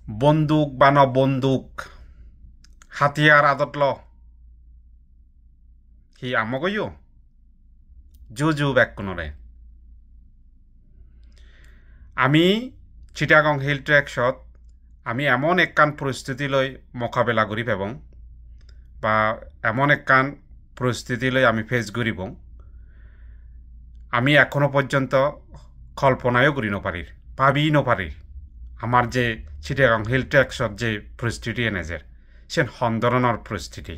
বন্দুক বান বন্দুক হাতিয়ার আদত ল হি আমগইও জুজু ব্যাকুনরে আমি চিটাগং হিল ট্রেকশত আমি এমন একখান পরিস্থিতি লই মোকাবেলা করি এবং বা এমন একখান পরিস্থিতি লই আমি ফেস করিব আমি এখনো পর্যন্ত কল্পনায়ও করি নপারি ভাবি নপারি আমার যে চিটাগং হিল ট্রেকশত যে পরিস্থিতি এনেজের সে হন্দরণর পরিস্থিতি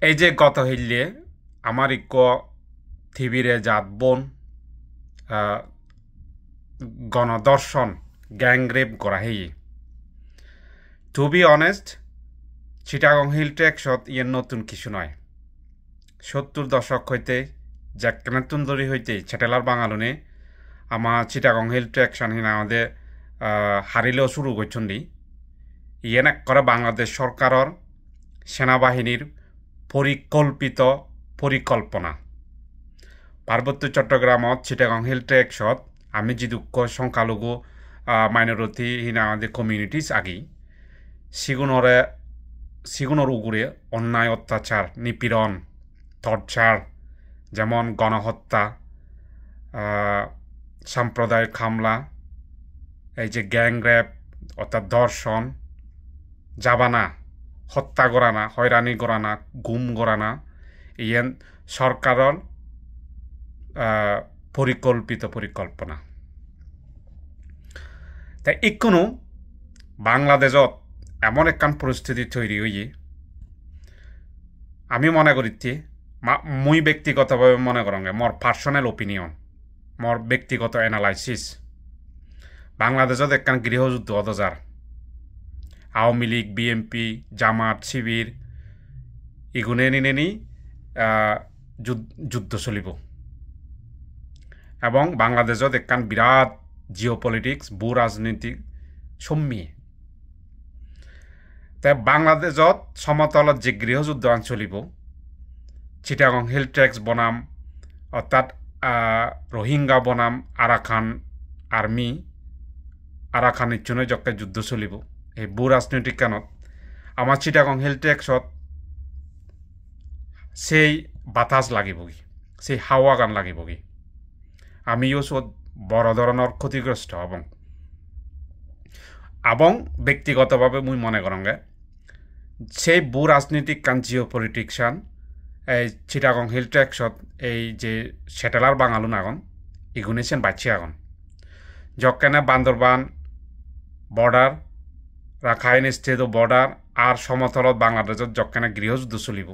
এই যে গত হিল্লে আমার ইক থিবিরে জাত বোন গণদর্শন গ্যাংরেপ করা hey to be honest Chittagong hill ট্রেকশত ইয়ে নতুন কিছু নয় 70 দশক হইতে জ্যাকনাতুন দরি হইতে ছেটেলার বাঙালুনে আমার চিটাগং হিল ট্রেকশন হিনা আমাদের হারিলেও শুরু করছেন ইয়ে না করে বাংলাদেশ সরকারের সেনাবাহিনীর পরিকল্পিত পরিকল্পনা পার্বত্য চট্টগ্রামত চিটাগং হিল ট্রেকশত আমি যে দুঃখ সংখ্যালঘু মাইনরিটি হিনা আমাদের কমিউনিটিস আগি সিগুনর উগুরে অন্যায় অত্যাচার নিপীড়ন টর্চার যেমন গণহত্যা সাম্প্রদায়িক হামলা এই যে গ্যাং রেপ অর্থাৎ ধর্ষণ জাবানা হত্যা করানা হয়রানি করানা গুম করানা ইয়েন সরকারের পরিকল্পিত পরিকল্পনা তাই ইকোনো বাংলাদেশত এমন একখান পরিস্থিতি তৈরি হইয়ে আমি মনে করিতে মুই ব্যক্তিগতভাবে মনে করঙ্গে মোর পার্সোনাল ওপিনিয়ন মোর ব্যক্তিগত অ্যানালাইসিস বাংলাদেশত একখান গৃহযুদ্ধ অদজার আওয়ামী লীগ বিএমপি জামাত শিবির ইগুনে নিনেনি যুদ্ধ চলিব এবং বাংলাদেশত একখান বিরাট জিও পলিটিক্স ভূ রাজনীতিক সম্মিয়ে তাই বাংলাদেশত সমতলত যে গৃহযুদ্ধ চলিব চিটাগং হিল ট্রেক্স বনাম অর্থাৎ রোহিঙ্গা বনাম আরাকান আর্মি আরাকানের জন্য যখন যুদ্ধ চলিব এই ভূ রাজনৈতিক কানত আমার চিটাগং হিল ট্রেক্সত সেই বাতাস লাগিবগি সেই হাওয়া গান লাগিবগি আমিও সব বড় ধরনের ক্ষতিগ্রস্ত এবং ব্যক্তিগতভাবে মুই মনে করঙ্গে সেই ভূ রাজনীতিক কান জিও পলিটিক্সান এই চিটাগং হিল ট্রেক্সত এই যে সেটেলার বাঙালুন আগন ইগুনেছেন বাচ্চি আগন যকেনে Bandarban border Rakhine state border আর সমতলত বাংলাদেশত যকেনে গৃহযুদ্ধ চলিব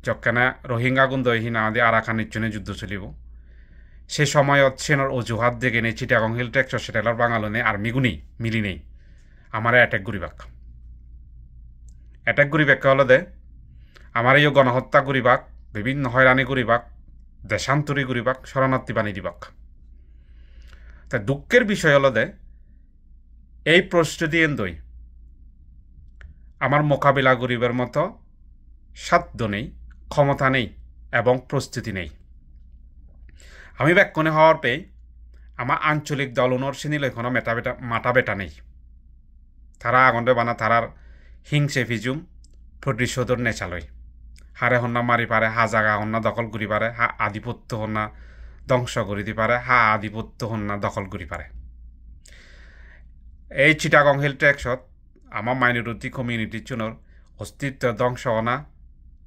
যকেনে রোহিঙ্গা গুন্দ হিনা আদি আরাকানের জন্য যুদ্ধ চলিব সে সময়ত সেনর অজুহাত দেখে নেই চিটাগং হিল ট্রেক্সত সেটেলার বাঙালুনে আর্মিগুনি মিলি নেই আমার অ্যাটাক করিবাক হলো দে আমার এই গণহত্যা করিবাক বিভিন্ন হয়রানি করিবাক দেশান্তরী করিবাক শরণার্থী বানি দিবাক তা দুঃখের বিষয় হলো দে এই প্রস্তুতি এন্দই আমার মোকাবিলা করিবার মতো সাধ্য নেই ক্ষমতা নেই এবং প্রস্তুতি নেই আমি ব্যাকুনে হওয়ার পেয়ে আমার আঞ্চলিক দলনর শ্রেণী এখনো মাটা বেটা নেই তারা আগন্ডে বানা তারার হিংসে ফিজুম প্রতিশোধর নেচালয় হারে হন্না মারি পারে হা জাগা হন্না দখল করি পারে হা আধিপত্য হন্না ধ্বংস করি দি পারে হা আধিপত্য হন্না দখল করি পারে এই চিটাগং হিল ট্রেক্সত আমার মাইনরিটি কমিউনিটির জন্য অস্তিত্ব ধ্বংস হনা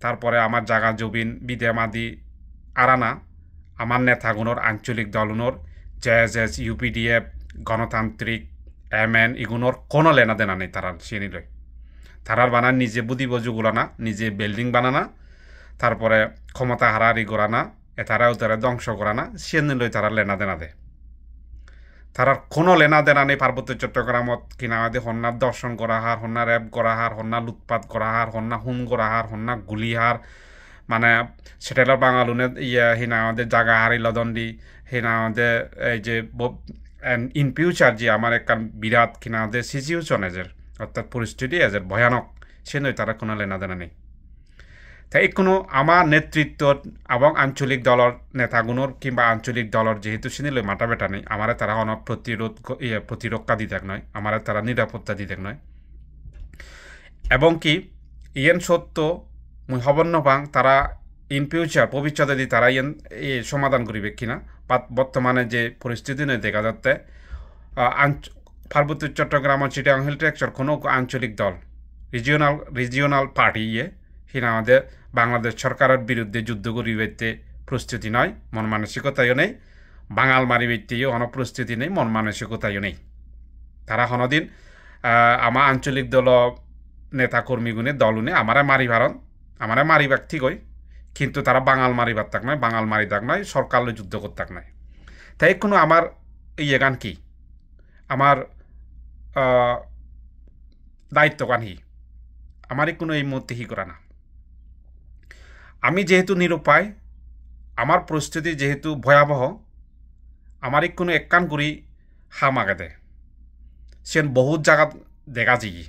তারপরে আমার জাগা জবিন বিদেমাদি আরানা আমার নেতাগুণর আঞ্চলিক দলুনর জেএসএস ইউপিডিএফ গণতান্ত্রিক এমএন ইগুনোর কোনো লেনা দেনা নেই তারার শ্রেণীলয় তারার বানান নিজে বুদ্ধি বজুগুলানা নিজে বিল্ডিং বানানা তারপরে ক্ষমতা হারাহারি করানা এতারাও তারা ধ্বংস করানা শ্রেণীলয় তারা লেনা দেনা দেয় তারার কোনো লেনা দেনা নেই পার্বত্য চট্টগ্রামত কিনা আমাদের হন্যার দর্শন করা হার হন্যা র্যাব করা হার হন্যা লুটপাত করা হার হন্যা হুম করা হার হন্যা গুলি হার মানে সেটেলার বাঙালুনে হিনা আমাদের জাগা হারি লদন্ডি হিনা আমাদের এই যে ইন ফিউচার যে আমার একটা বিরাট কিনা আমাদের সিচুয়েশন এজের অর্থাৎ পরিস্থিতি এজের ভয়ানক সে নয় তারা কোনো লেনা দেনা নেই তাই কোনো আমার নেতৃত্ব এবং আঞ্চলিক দলের নেতাগুণর কিংবা আঞ্চলিক দলের যেহেতু চিনিলে মাথা বেটা নেই আমার তারা প্রতিরক্ষা দিতে নয় আমার তারা নিরাপত্তা দিতে নয় এবং কি ইয়েন সত্য মুই হবন্ন পাং তারা ইন ফিউচার ভবিষ্যতে দি তারা ইয়েন সমাধান করিবে কিনা বর্তমানে যে পরিস্থিতি নেই দেখা যাচ্ছে পার্বত্য চট্টগ্রাম ও চিটাগাং হিল ট্রাকচার কোনো আঞ্চলিক দল রিজিওনাল পার্টি হিনা আমাদের বাংলাদেশ সরকারের বিরুদ্ধে যুদ্ধ করিবেতে প্রস্তুতি নয় মন মানসিকতাও নেই বাঙাল মারিবেতেও প্রস্তুতি নেই মন মানসিকতাও নেই তারা হনদিন আমার আঞ্চলিক দল নেতাকর্মীগুণে দলুনে আমারে মারিবাক ঠিক হয় কিন্তু তারা বাঙাল মারিবার তাক নয় বাঙাল মারি তাক নয় সরকার যুদ্ধ করতাক নয় তাই কোনো আমার গান কি আমার দায়িত্ব গান আমারই কোনো এই মুহূর্তে করা না আমি যেহেতু নিরুপায় আমার পরিস্থিতি যেহেতু ভয়াবহ আমারই কোনো একখান করি হামাগে দে সেন বহুত জায়গা দেখা যায়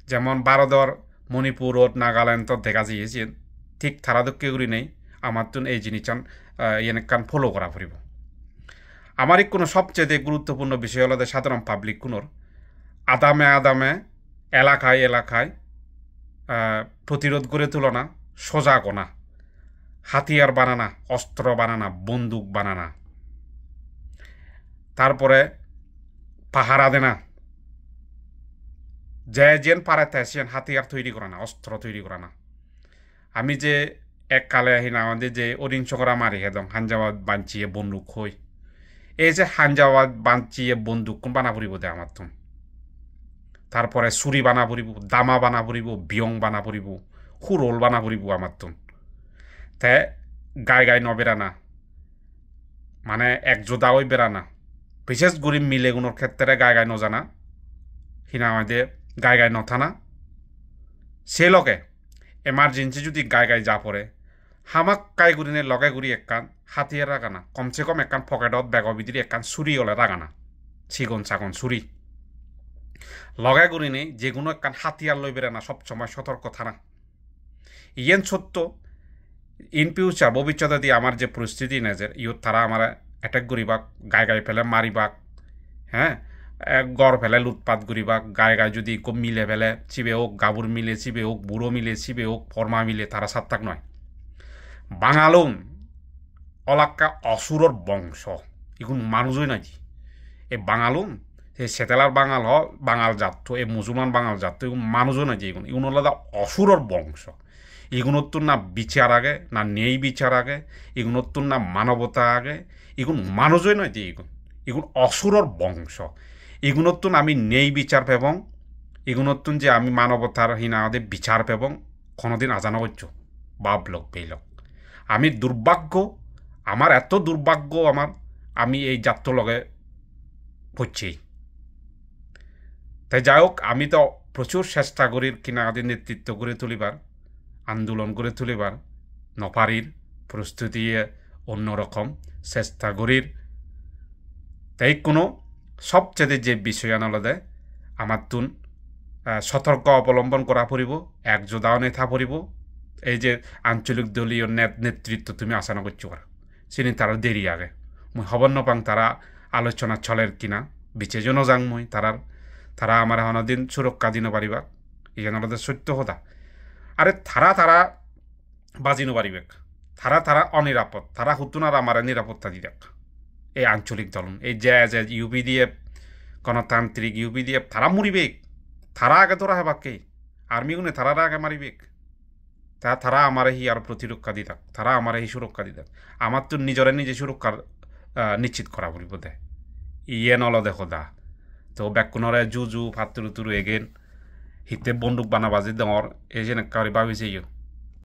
যেমন ভারতের মণিপুর নাগাল্যান্ড দেখা যাইছে ঠিক থারাদক্কে করি নেই আমার তো এই জিনিসটান কান ফলো করা ফুরিব আমারই কোনো সবচেয়ে গুরুত্বপূর্ণ বিষয় হলো সাধারণ পাবলিক কোনোর আদামে এলাকায় প্রতিরোধ করে তুলনা সোজা গোনা হাতিয়ার বানানা অস্ত্র বানানা বন্দুক বানানা তারপরে পাহারা দেনা যেন পারে সেন হাতিয়ার তৈরি করা না অস্ত্র তৈরি করা না আমি যে এককালে না আমাদের যে অহিংস করা মারি একদম হাঞ্জাবাদ বাঞ্চিয়ে বন্দুক হই এই যে হাঞ্জাবাদ বাঞ্চিয়ে বন্দুক কোন বানা পড়িব দে আমার তো তারপরে ছুরি বানা পড়িব দামা বানা পড়িব বিয়ং বানা পড়িব হুরোল বানা পড়িব আমার তো তে গায়ে নবেরানা মানে একজোদা ওই বেড়ানা বিশেষ গরিব মিলেগুলোর ক্ষেত্রে গায়ে নজানা হিনা আমাদের গায়ে নথানা সে লগে এমার্জেন্সি যদি গায়ে যা পড়ে হামাক কাইগুরিনে লগে গুড়ি একখান হাতিয়ার রাগানা কমসে কম একখান পকেটত ব্যাগর ভিতরে একখান ছুরি হলে রাগানা সিগন সাগন ছুরি লগে গুড়িনে যেগুলো একখান হাতিয়ার লই বেড়ে না সবসময় সতর্ক থানা ইয়েন সত্য ইন ফিউচার ভবিষ্যতে দিয়ে আমার যে পরিস্থিতি নেজের তারা আমার অ্যাটাক করিবাক গায়ে ফেলে মারিবাক হ্যাঁ গড় ফেলে লুটপাত করিবাক গায়ে যদি মিলে ফেলে চিবে হোক গাবুর মিলে চিবে হোক বুড়ো মিলে চিবে হোক ফর্মা মিলে তারা সাত্তাক নয় বাঙালুন অলাক্কা অসুরর বংশ এগুন মানুষই নাকি এই বাঙালুন সেই সেতেলার বাঙাল জাত এই মুসলমান বাঙাল জাত এগুন মানুষও নাকি এগুন আলাদা অসুরর বংশ এগুনোর না বিচার আগে না নেই বিচার আগে এগুনোর না মানবতা আগে এগুন মানুষই নয় যে এগুন অসুরর বংশ এগুনোর আমি নেই বিচার পেবং এগুনোর যে আমি মানবতার আমাদের বিচার পেবং কোনোদিন আজানো হচ্ছ বাবলক পেলক আমি দুর্ভাগ্য আমার এত দুর্ভাগ্য আমি এই জাতীয় লগে হচ্ছি তাই যাই হোক আমি তো প্রচুর চেষ্টা করি আমাদের নেতৃত্ব করে তুলিবার আন্দোলন করে তুলিবার নপারির প্রস্তুতি অন্যরকম চেষ্টা করির তাই কোনো সবচেয়ে যে বিষয় আনলদে আমার তুন সতর্ক অবলম্বন করা পড়িব একজোদাও নেতা পড়িব এই যে আঞ্চলিক দলীয় নেতৃত্ব তুমি আশানা করছো চিনি তারা দেরি আগে মুই খবর নপাং তারা আলোচনা চলের কিনা বিচেজনও যাং মুই তারা আমার হনদিন সুরক্ষা দিন পারিবা এখানে সত্য কথা আরে তারা বাজিনো পারিবেক তারা অনিরাপদ তারা হুতুনার আমার নিরাপত্তা দিদাক এই আঞ্চলিক দল এই যে ইউপিডিএফ গণতান্ত্রিক ইউপিডিএফ তারা মরিবেক তারা আগে তোরা হেবাকে আর্মি গুনে তারা আগে মারিবেক তারা আমার আর প্রতিরক্ষা দিতাক তারা আমার সুরক্ষা দিতাক আমার তো নিজে সুরক্ষার নিশ্চিত করা পড়িব দে ইয়ে নল দেখো দা তো ব্যাকুণরে জু ফাতুরু তুরু এগেন হিতে বন্দুক বানা বাজি দর এই যে একেবারে ভাবিছে